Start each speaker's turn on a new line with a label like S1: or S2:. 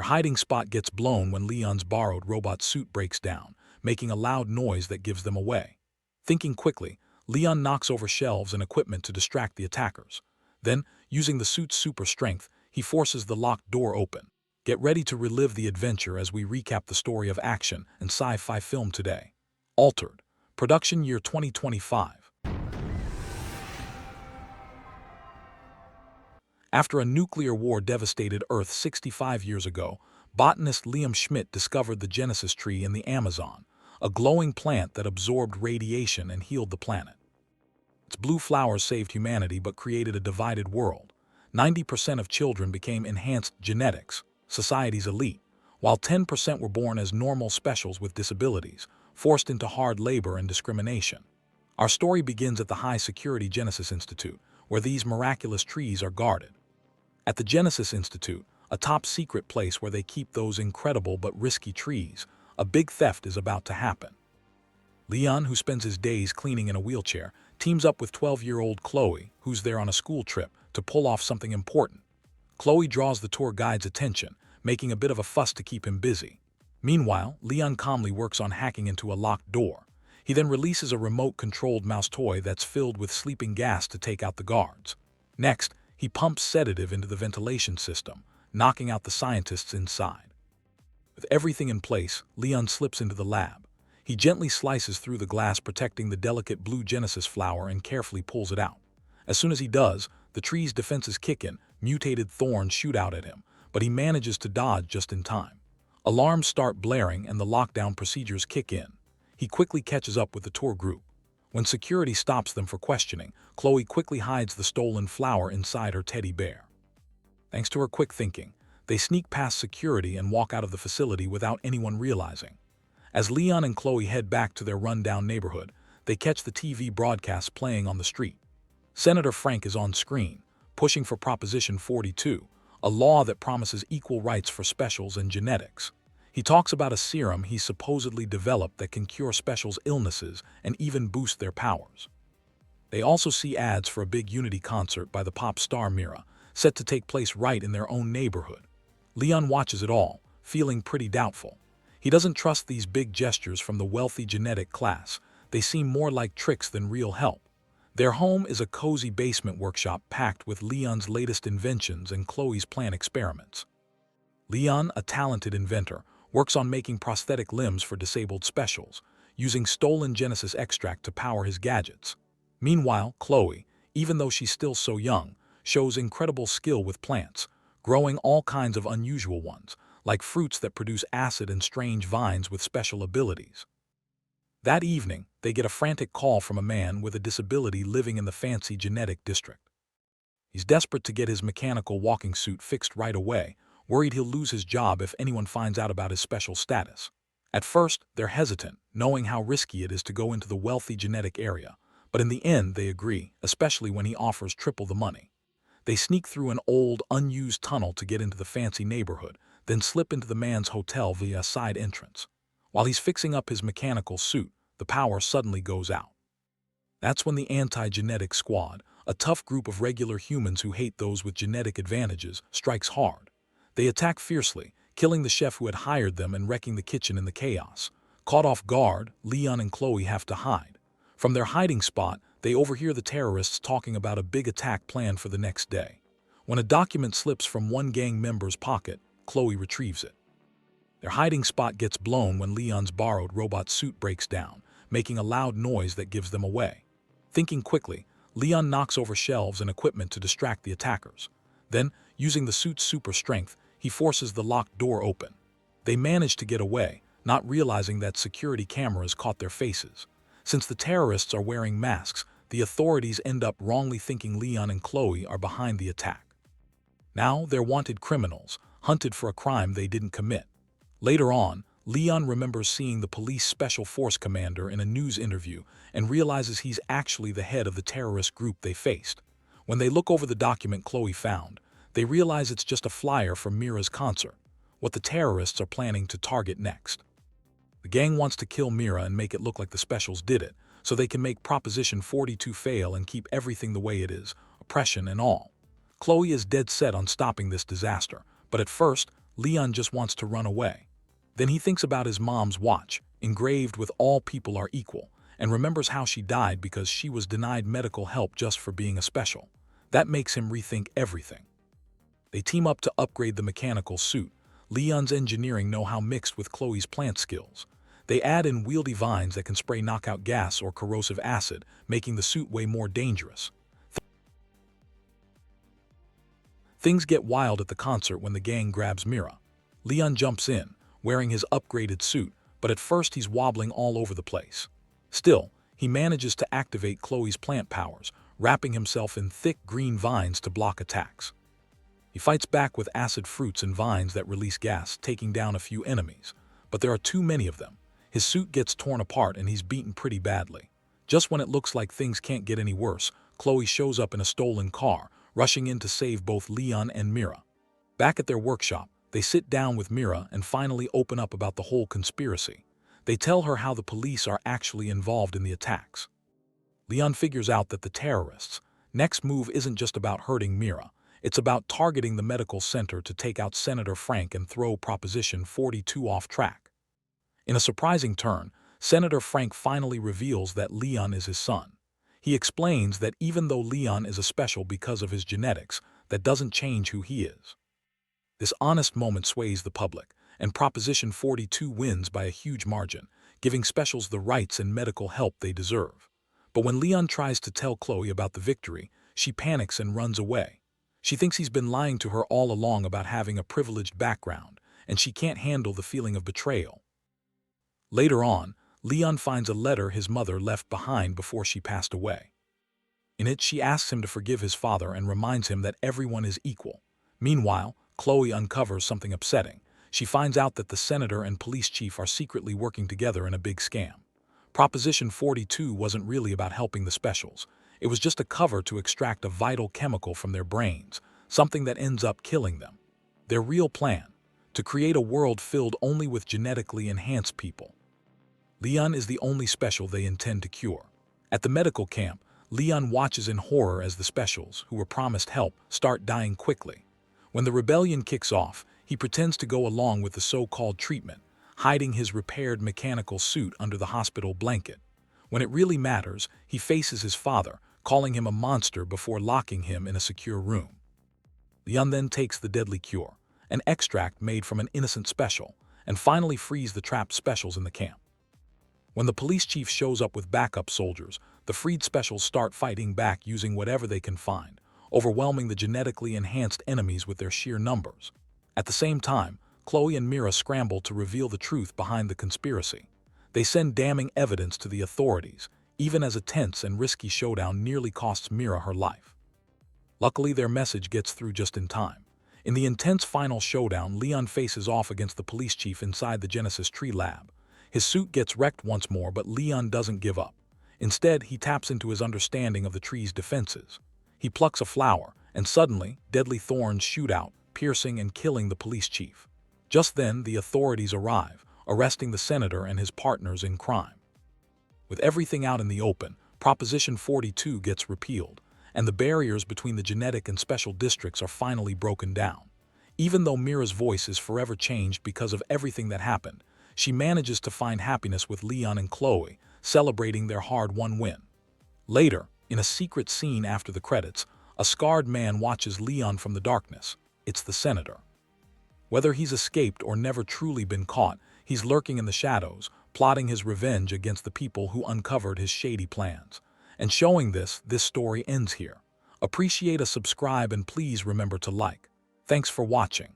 S1: Their hiding spot gets blown when Leon's borrowed robot suit breaks down, making a loud noise that gives them away. Thinking quickly, Leon knocks over shelves and equipment to distract the attackers. Then, using the suit's super strength, he forces the locked door open. Get ready to relive the adventure as we recap the story of action and sci-fi film today. Altered. Production year 2025. After a nuclear war devastated Earth 65 years ago, botanist Liam Schmidt discovered the Genesis tree in the Amazon, a glowing plant that absorbed radiation and healed the planet. Its blue flowers saved humanity but created a divided world. 90% of children became enhanced genetics, society's elite, while 10% were born as normal specials with disabilities, forced into hard labor and discrimination. Our story begins at the high-security Genesis Institute, where these miraculous trees are guarded. At the Genesis Institute, a top-secret place where they keep those incredible but risky trees, a big theft is about to happen. Leon, who spends his days cleaning in a wheelchair, teams up with 12-year-old Chloe, who's there on a school trip, to pull off something important. Chloe draws the tour guide's attention, making a bit of a fuss to keep him busy. Meanwhile, Leon calmly works on hacking into a locked door. He then releases a remote-controlled mouse toy that's filled with sleeping gas to take out the guards. Next, he pumps sedative into the ventilation system, knocking out the scientists inside. With everything in place, Leon slips into the lab. He gently slices through the glass protecting the delicate blue Genesis flower and carefully pulls it out. As soon as he does, the tree's defenses kick in, mutated thorns shoot out at him, but he manages to dodge just in time. Alarms start blaring and the lockdown procedures kick in. He quickly catches up with the tour group. When security stops them for questioning, Chloe quickly hides the stolen flower inside her teddy bear. Thanks to her quick thinking, they sneak past security and walk out of the facility without anyone realizing. As Leon and Chloe head back to their rundown neighborhood, they catch the TV broadcast playing on the street. Senator Frank is on screen, pushing for Proposition 42, a law that promises equal rights for specials and genetics. He talks about a serum he supposedly developed that can cure specials' illnesses and even boost their powers. They also see ads for a big Unity concert by the pop star Mira, set to take place right in their own neighborhood. Leon watches it all, feeling pretty doubtful. He doesn't trust these big gestures from the wealthy genetic class. They seem more like tricks than real help. Their home is a cozy basement workshop packed with Leon's latest inventions and Chloe's planned experiments. Leon, a talented inventor, works on making prosthetic limbs for disabled specials, using stolen Genesis extract to power his gadgets. Meanwhile, Chloe, even though she's still so young, shows incredible skill with plants, growing all kinds of unusual ones, like fruits that produce acid and strange vines with special abilities. That evening, they get a frantic call from a man with a disability living in the fancy genetic district. He's desperate to get his mechanical walking suit fixed right away, worried he'll lose his job if anyone finds out about his special status. At first, they're hesitant, knowing how risky it is to go into the wealthy genetic area, but in the end they agree, especially when he offers triple the money. They sneak through an old, unused tunnel to get into the fancy neighborhood, then slip into the man's hotel via a side entrance. While he's fixing up his mechanical suit, the power suddenly goes out. That's when the anti-genetic squad, a tough group of regular humans who hate those with genetic advantages, strikes hard. They attack fiercely, killing the chef who had hired them and wrecking the kitchen in the chaos. Caught off guard, Leon and Chloe have to hide. From their hiding spot, they overhear the terrorists talking about a big attack planned for the next day. When a document slips from one gang member's pocket, Chloe retrieves it. Their hiding spot gets blown when Leon's borrowed robot suit breaks down, making a loud noise that gives them away. Thinking quickly, Leon knocks over shelves and equipment to distract the attackers. Then, using the suit's super strength, he forces the locked door open. They manage to get away, not realizing that security cameras caught their faces. Since the terrorists are wearing masks, the authorities end up wrongly thinking Leon and Chloe are behind the attack. Now they're wanted criminals, hunted for a crime they didn't commit. Later on, Leon remembers seeing the police special force commander in a news interview and realizes he's actually the head of the terrorist group they faced. When they look over the document Chloe found, they realize it's just a flyer for Mira's concert, what the terrorists are planning to target next. The gang wants to kill Mira and make it look like the specials did it, so they can make Proposition 42 fail and keep everything the way it is, oppression and all. Chloe is dead set on stopping this disaster, but at first, Leon just wants to run away. Then he thinks about his mom's watch, engraved with "all people are equal," and remembers how she died because she was denied medical help just for being a special. That makes him rethink everything. They team up to upgrade the mechanical suit, Leon's engineering know-how mixed with Chloe's plant skills. They add in wieldy vines that can spray knockout gas or corrosive acid, making the suit way more dangerous. Things get wild at the concert when the gang grabs Mira. Leon jumps in, wearing his upgraded suit, but at first he's wobbling all over the place. Still, he manages to activate Chloe's plant powers, wrapping himself in thick green vines to block attacks. He fights back with acid fruits and vines that release gas, taking down a few enemies. But there are too many of them. His suit gets torn apart and he's beaten pretty badly. Just when it looks like things can't get any worse, Chloe shows up in a stolen car, rushing in to save both Leon and Mira. Back at their workshop, they sit down with Mira and finally open up about the whole conspiracy. They tell her how the police are actually involved in the attacks. Leon figures out that the terrorists' next move isn't just about hurting Mira. It's about targeting the medical center to take out Senator Frank and throw Proposition 42 off track. In a surprising turn, Senator Frank finally reveals that Leon is his son. He explains that even though Leon is a special because of his genetics, that doesn't change who he is. This honest moment sways the public, and Proposition 42 wins by a huge margin, giving specials the rights and medical help they deserve. But when Leon tries to tell Chloe about the victory, she panics and runs away. She thinks he's been lying to her all along about having a privileged background, and she can't handle the feeling of betrayal. Later on, Leon finds a letter his mother left behind before she passed away. In it, she asks him to forgive his father and reminds him that everyone is equal. Meanwhile, Chloe uncovers something upsetting. She finds out that the senator and police chief are secretly working together in a big scam. Proposition 42 wasn't really about helping the specials. It was just a cover to extract a vital chemical from their brains, something that ends up killing them. Their real plan: to create a world filled only with genetically enhanced people. Leon is the only special they intend to cure. At the medical camp, Leon watches in horror as the specials, who were promised help, start dying quickly. When the rebellion kicks off, he pretends to go along with the so-called treatment, hiding his repaired mechanical suit under the hospital blanket. When it really matters, he faces his father, calling him a monster before locking him in a secure room. Leon then takes the deadly cure, an extract made from an innocent special, and finally frees the trapped specials in the camp. When the police chief shows up with backup soldiers, the freed specials start fighting back using whatever they can find, overwhelming the genetically enhanced enemies with their sheer numbers. At the same time, Chloe and Mira scramble to reveal the truth behind the conspiracy. They send damning evidence to the authorities, even as a tense and risky showdown nearly costs Mira her life. Luckily, their message gets through just in time. In the intense final showdown, Leon faces off against the police chief inside the Genesis tree lab. His suit gets wrecked once more, but Leon doesn't give up. Instead, he taps into his understanding of the tree's defenses. He plucks a flower, and suddenly, deadly thorns shoot out, piercing and killing the police chief. Just then, the authorities arrive, arresting the senator and his partners in crime. With everything out in the open, Proposition 42 gets repealed, and the barriers between the genetic and special districts are finally broken down. Even though Mira's voice is forever changed because of everything that happened, she manages to find happiness with Leon and Chloe, celebrating their hard-won win. Later, in a secret scene after the credits, a scarred man watches Leon from the darkness. It's the senator. Whether he's escaped or never truly been caught, he's lurking in the shadows, plotting his revenge against the people who uncovered his shady plans. And showing this story ends here. Appreciate a subscribe and please remember to like. Thanks for watching.